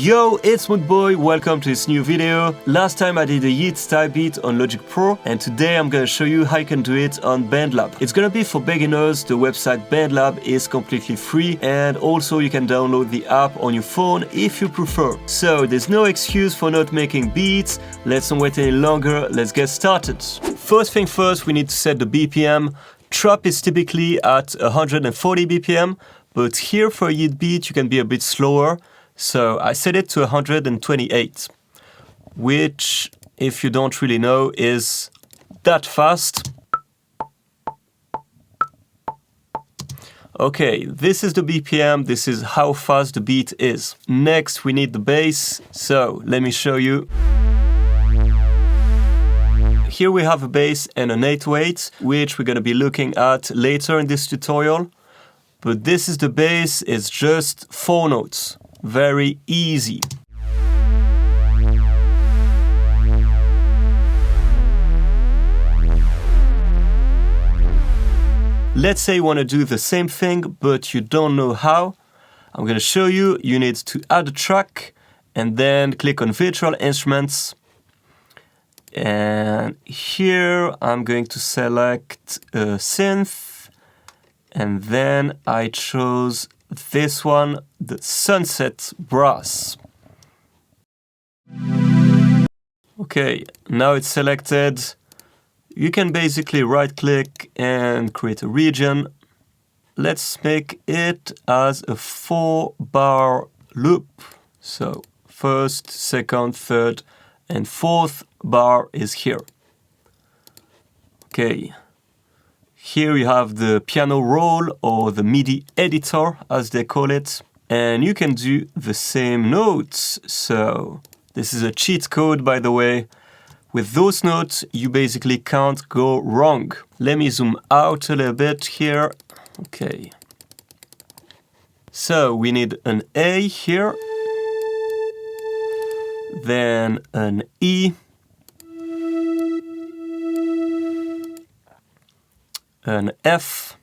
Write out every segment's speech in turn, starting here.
Yo, it's Moodboy, welcome to this new video. Last time I did a Yeat style beat on Logic Pro, and today I'm gonna show you how you can do it on Bandlab. It's gonna be for beginners. The website Bandlab is completely free, and also you can download the app on your phone if you prefer. So there's no excuse for not making beats. Let's not wait any longer, let's get started. First thing first, we need to set the BPM. Trap is typically at 140 BPM, but here for a Yeat beat you can be a bit slower. So I set it to 128, which, if you don't really know, is that fast. Okay, this is the BPM, this is how fast the beat is. Next we need the bass, so let me show you. Here we have a bass and an 808, which we're going to be looking at later in this tutorial. But this is the bass, it's just 4 notes. Very easy. Let's say you want to do the same thing, but you don't know how. I'm going to show you. You need to add a track and then click on Virtual Instruments. And here I'm going to select a synth. And then I chose this one, the Sunset Brass. Okay, now it's selected. You can basically right click and create a region. Let's make it as a 4-bar loop. So first, second, third, and fourth bar is here. Okay. Here you have the piano roll, or the MIDI editor as they call it, and you can do the same notes. So this is a cheat code, by the way. With those notes you basically can't go wrong. Let me zoom out a little bit here. Okay. So we need an A here, then an E, an F,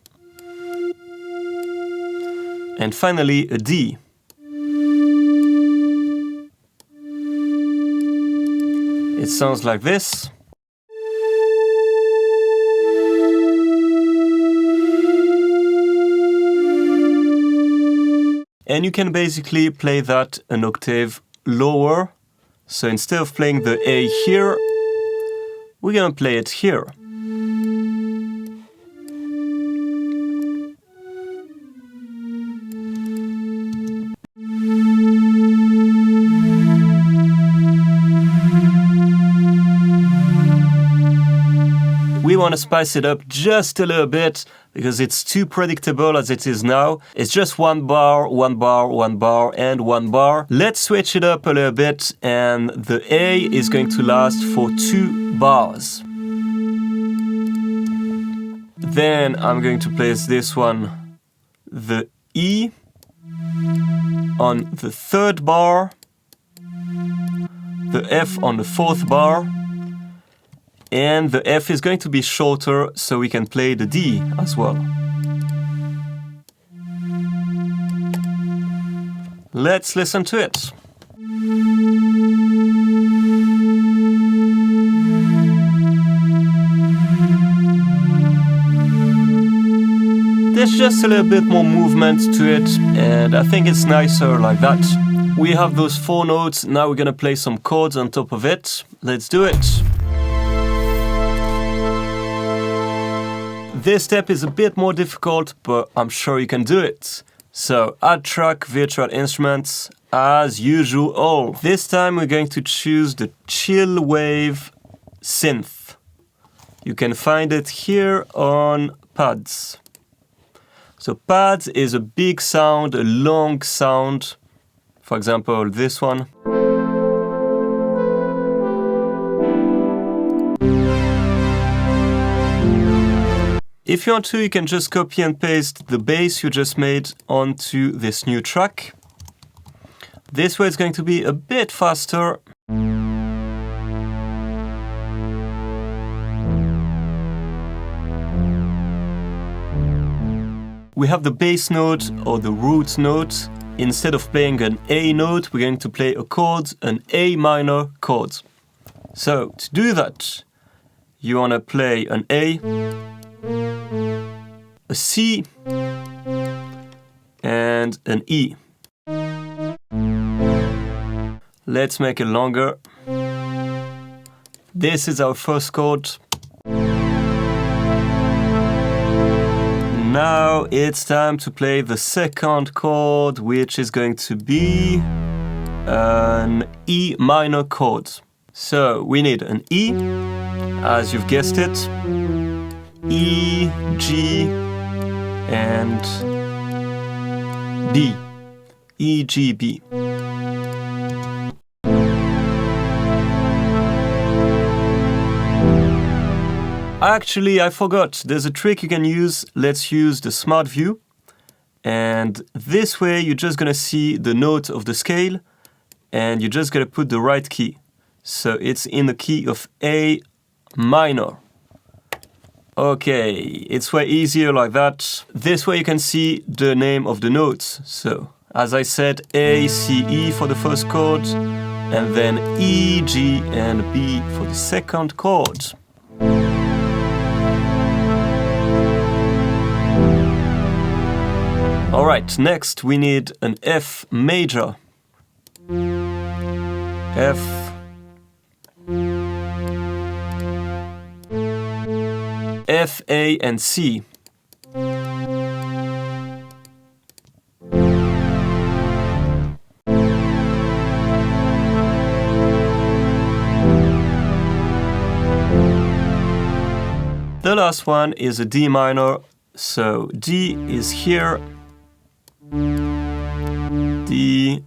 and finally a D. It sounds like this. And you can basically play that an octave lower. So instead of playing the A here, we're gonna play it here. We want to spice it up just a little bit because it's too predictable as it is now. It's just 1 bar, 1 bar, 1 bar, and 1 bar. Let's switch it up a little bit, and the A is going to last for 2 bars. Then I'm going to place this one, the E, on the 3rd bar, the F on the 4th bar, and the F is going to be shorter so we can play the D as well. Let's listen to it. There's just a little bit more movement to it, and I think it's nicer like that. We have those 4 notes, now we're gonna play some chords on top of it. Let's do it. This step is a bit more difficult, but I'm sure you can do it. So add track, Virtual Instruments, as usual. This time we're going to choose the Chill Wave synth. You can find it here on pads. So pads is a big sound, a long sound. For example, this one. If you want to, you can just copy and paste the bass you just made onto this new track. This way it's going to be a bit faster. We have the bass note or the root note, instead of playing an A note, we're going to play a chord, an A minor chord. So to do that, you want to play an A, a C, and an E. Let's make it longer. This is our first chord. Now it's time to play the second chord, which is going to be an E minor chord. So we need an E, as you've guessed it, E, G, and B, E, G, B. Actually, I forgot, there's a trick you can use. Let's use the Smart View. And this way, you're just gonna see the note of the scale, and you're just gonna put the right key. So it's in the key of A minor. Okay, it's way easier like that. This way you can see the name of the notes. So, as I said, A, C, E for the first chord, and then E, G, and B for the second chord. Alright, next we need an F major. F, F, A, and C. The last one is a D minor, so D is here, D,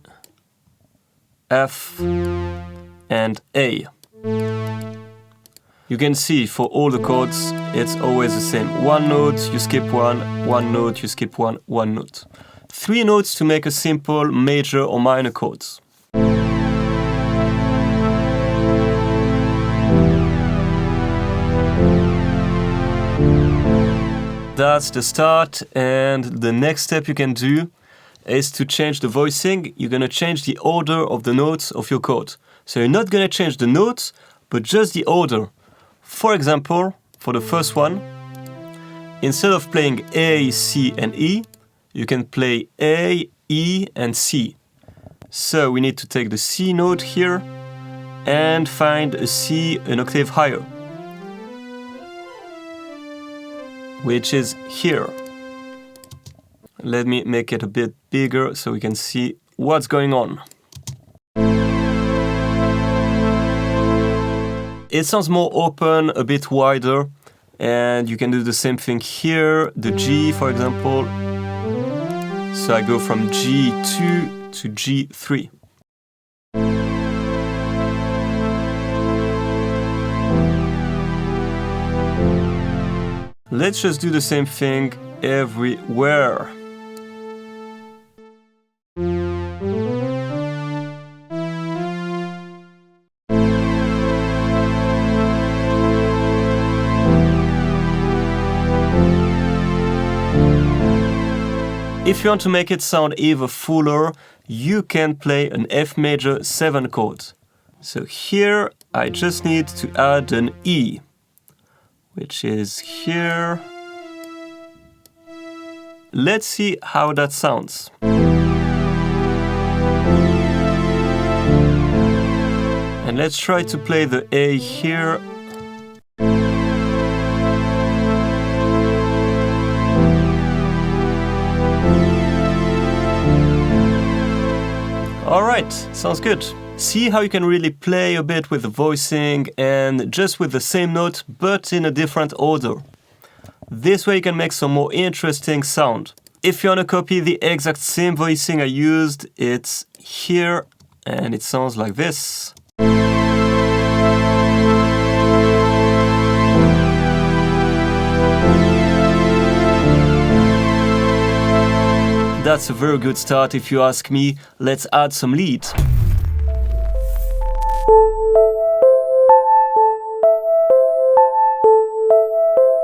F, and A. You can see for all the chords, it's always the same. One note, you skip one note, you skip one note. 3 notes to make a simple major or minor chords. That's the start, and the next step you can do is to change the voicing. You're gonna change the order of the notes of your chord. So you're not gonna change the notes, but just the order. For example, for the first one, instead of playing A, C, and E, you can play A, E, and C. So we need to take the C note here and find a C an octave higher, which is here. Let me make it a bit bigger so we can see what's going on. It sounds more open, a bit wider, and you can do the same thing here, the G for example. So I go from G2 to G3. Let's just do the same thing everywhere. If you want to make it sound even fuller, you can play an F major 7 chord. So here I just need to add an E, which is here. Let's see how that sounds. And let's try to play the A here. Alright, sounds good. See how you can really play a bit with the voicing and just with the same note but in a different order. This way you can make some more interesting sound. If you want to copy the exact same voicing I used, it's here and it sounds like this. That's a very good start if you ask me. Let's add some lead.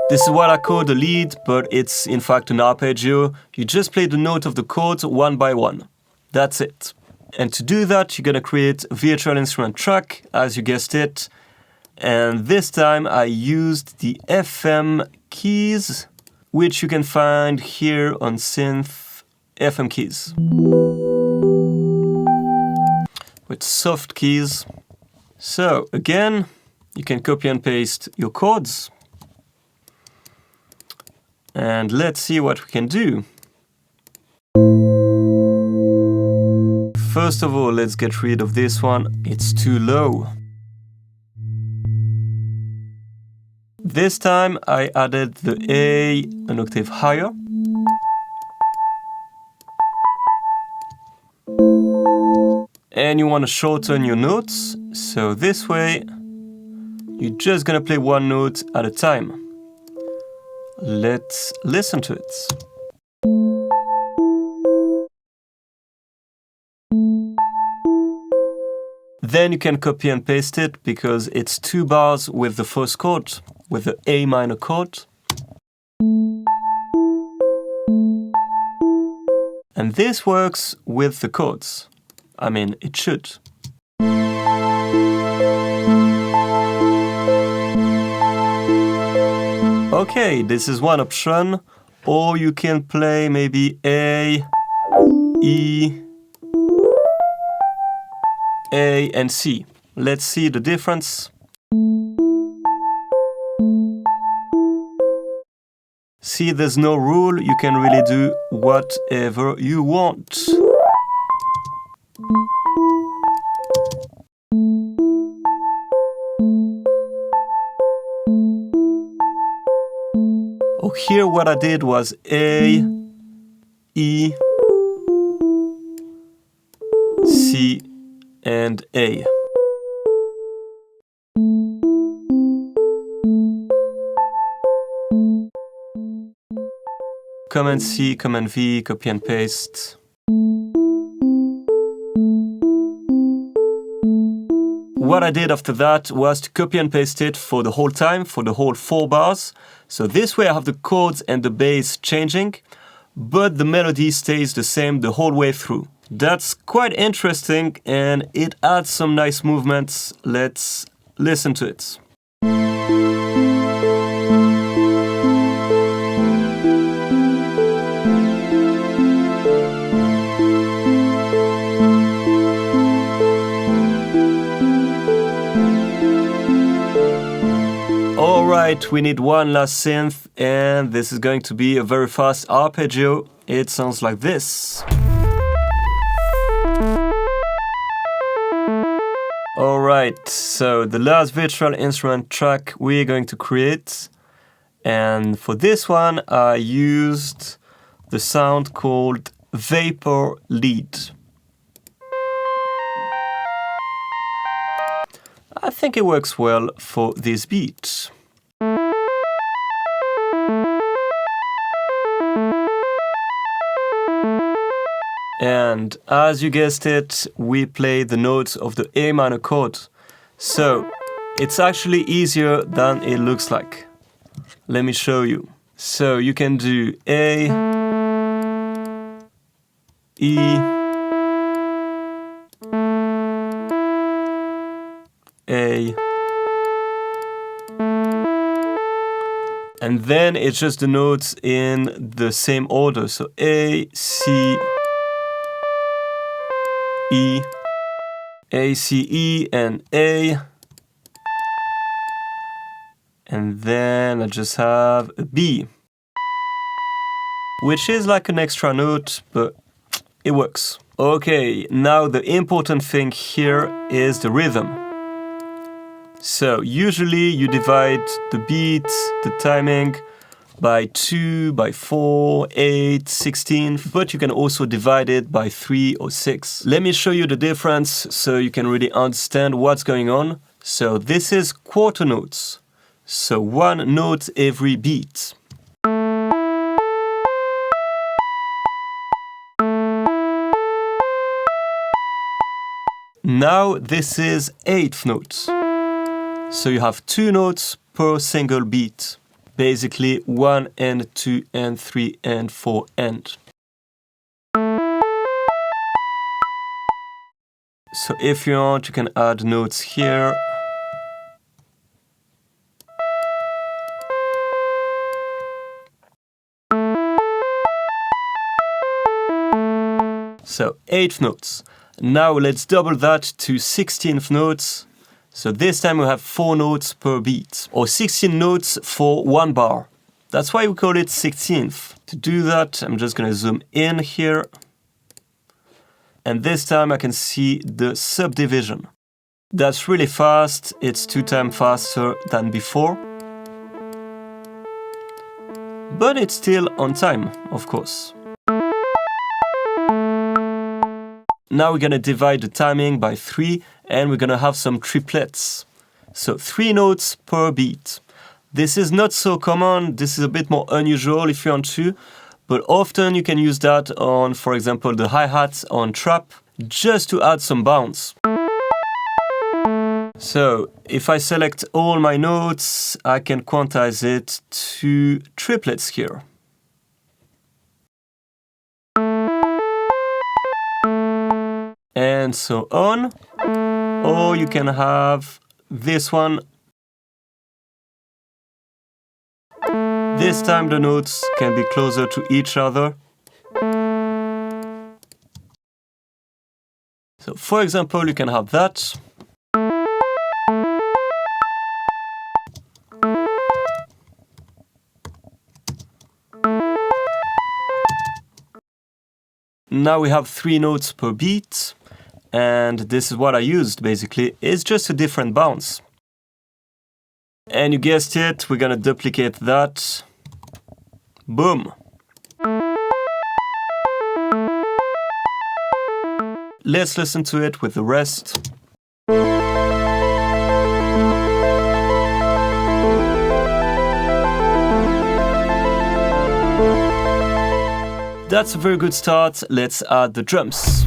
This is what I call the lead, but it's in fact an arpeggio. You just play the note of the chords one by one. That's it. And to do that, you're gonna create a virtual instrument track, as you guessed it. And this time I used the FM keys, which you can find here on Synth FM keys. With soft keys. So again, you can copy and paste your chords. And let's see what we can do. First of all, let's get rid of this one. It's too low. This time I added the A an octave higher. And you want to shorten your notes, so this way you're just gonna play one note at a time. Let's listen to it. Then you can copy and paste it because it's 2 bars with the first chord, with the A minor chord. And this works with the chords. I mean, it should. Okay, this is one option. Or you can play maybe A, E, A and C. Let's see the difference. See, there's no rule. You can really do whatever you want. Oh, here what I did was A, E, C, and A. Command C, Command V, copy and paste. What I did after that was to copy and paste it for the whole time, for the whole 4 bars. So this way I have the chords and the bass changing, but the melody stays the same the whole way through. That's quite interesting and it adds some nice movements. Let's listen to it. Alright, we need one last synth, and this is going to be a very fast arpeggio. It sounds like this. Alright, so the last virtual instrument track we're going to create. And for this one, I used the sound called Vapor Lead. I think it works well for this beat. And as you guessed it, we play the notes of the A minor chord. So it's actually easier than it looks like. Let me show you. So you can do A, E, A, and then it's just the notes in the same order. So A, C, E, A, C, E, and A. And then I just have a B, which is like an extra note, but it works. Okay, now the important thing here is the rhythm. So usually you divide the beat, the timing, by 2, by 4, 8, 16, but you can also divide it by 3 or 6. Let me show you the difference so you can really understand what's going on. So this is quarter notes. So 1 note every beat. Now this is 8th notes. So you have 2 notes per single beat. Basically 1 and 2 and 3 and 4 and. So if you want, you can add notes here. So 8th notes. Now let's double that to 16th notes. So this time we have 4 notes per beat, or 16 notes for 1 bar. That's why we call it 16th. To do that, I'm just going to zoom in here. And this time I can see the subdivision. That's really fast. It's 2 times faster than before. But it's still on time, of course. Now we're going to divide the timing by 3 and we're going to have some triplets. So 3 notes per beat. This is not so common, this is a bit more unusual if you want to, but often you can use that on, for example, the hi-hat on trap, just to add some bounce. So if I select all my notes, I can quantize it to triplets here. And so on. Or you can have this one. This time the notes can be closer to each other. So for example, you can have that. Now we have 3 notes per beat. And this is what I used, basically. It's just a different bounce. And you guessed it, we're gonna duplicate that. Boom. Let's listen to it with the rest. That's a very good start. Let's add the drums.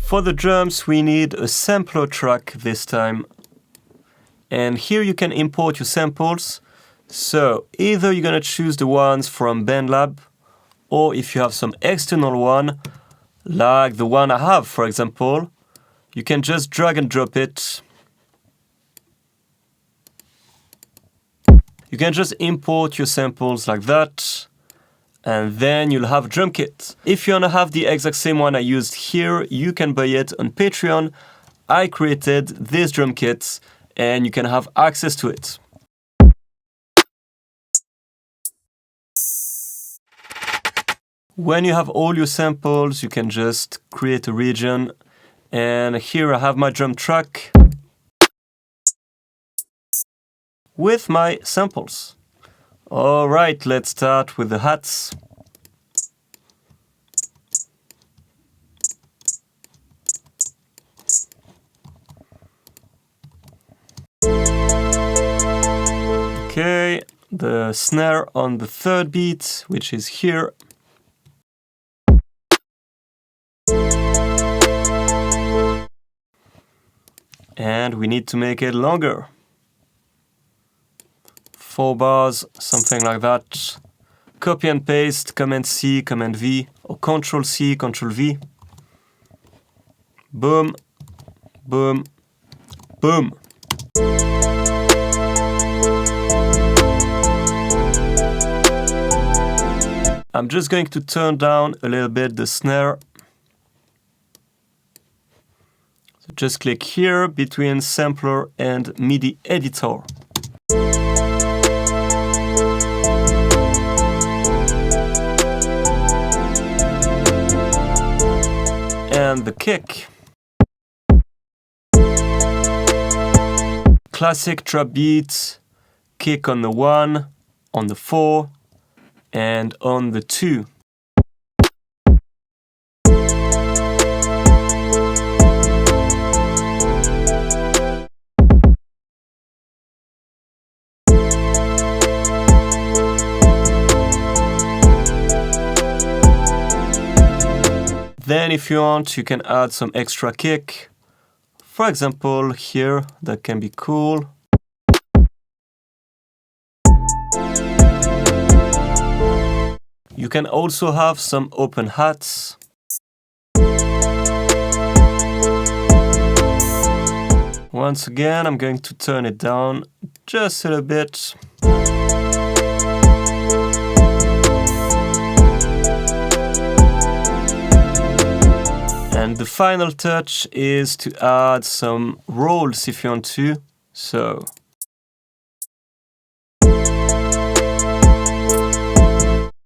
For the drums, we need a sampler track this time. And here you can import your samples. So either you're gonna choose the ones from Bandlab, or if you have some external one, like the one I have, for example, you can just drag and drop it. You can just import your samples like that. And then you'll have a drum kit. If you wanna have the exact same one I used here, you can buy it on Patreon. I created this drum kit and you can have access to it. When you have all your samples, you can just create a region. And here I have my drum track with my samples. All right, let's start with the hats. Okay, the snare on the 3rd beat, which is here. And we need to make it longer. 4 bars, something like that. Copy and paste, Command C, Command V, or Control C, Control V. Boom, boom, boom. I'm just going to turn down a little bit the snare. So just click here between sampler and MIDI editor. And the kick. Classic trap beat, kick on the 1, on the 4, and on the 2. Then if you want, you can add some extra kick. For example, here, that can be cool. You can also have some open hats. Once again, I'm going to turn it down just a little bit. And the final touch is to add some rolls if you want to. So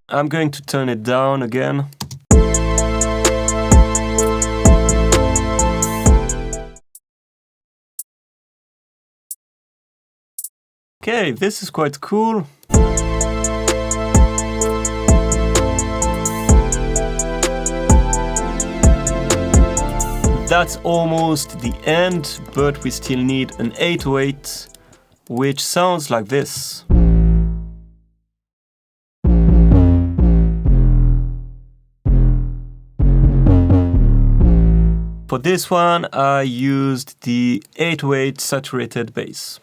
I'm going to turn it down again. Okay, this is quite cool. That's almost the end, but we still need an 808, which sounds like this. For this one, I used the 808 saturated bass.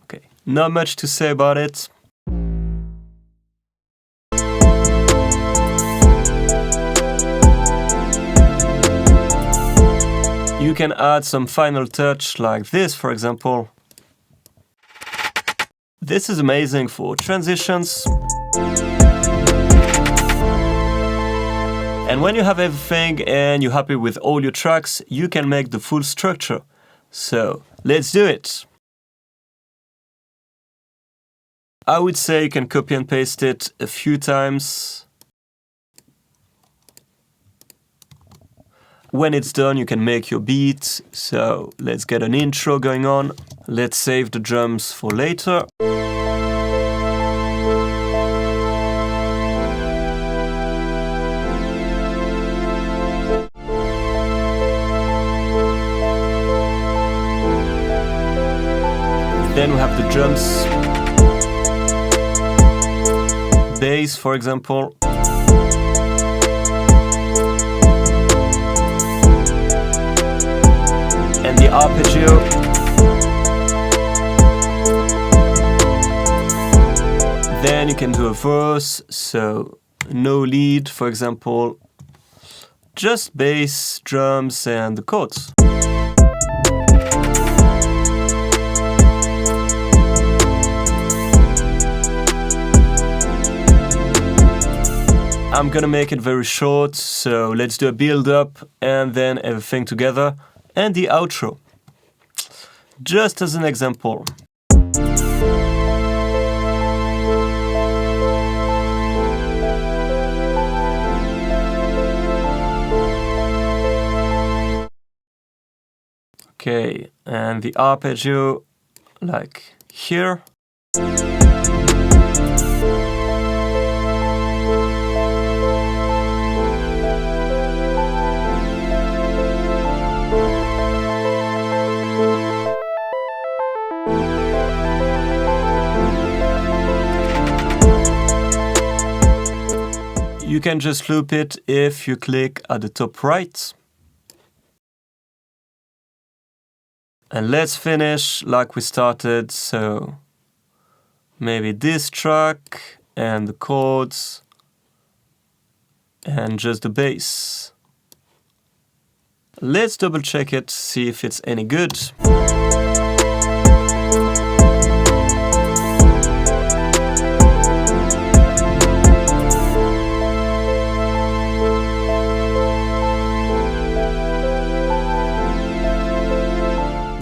Okay, not much to say about it. You can add some final touch like this, for example. This is amazing for transitions. And when you have everything and you're happy with all your tracks, you can make the full structure. So let's do it. I would say you can copy and paste it a few times. When it's done, you can make your beat. So let's get an intro going on. Let's save the drums for later. Then we have the drums. Bass, for example. And the arpeggio. Then you can do a verse, so no lead, for example, just bass, drums, and the chords. I'm gonna make it very short, so let's do a build-up and then everything together. And the outro, just as an example. Okay, and the arpeggio, like here. You can just loop it if you click at the top right. And let's finish like we started, so maybe this track and the chords and just the bass. Let's double check it, see if it's any good.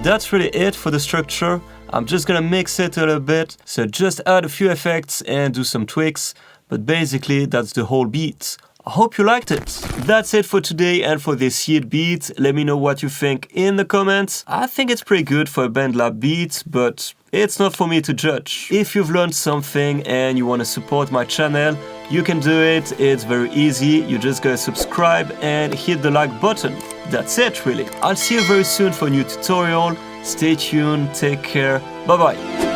That's really it for the structure. I'm just gonna mix it a little bit, so just add a few effects and do some tweaks, but basically that's the whole beat. I hope you liked it. That's it for today and for this Yeat beat. Let me know what you think in the comments. I think it's pretty good for a Bandlab beat, but it's not for me to judge. If you've learned something and you want to support my channel, you can do it. It's very easy. You just gotta subscribe and hit the like button. That's it, really. I'll see you very soon for a new tutorial. Stay tuned, take care, bye bye.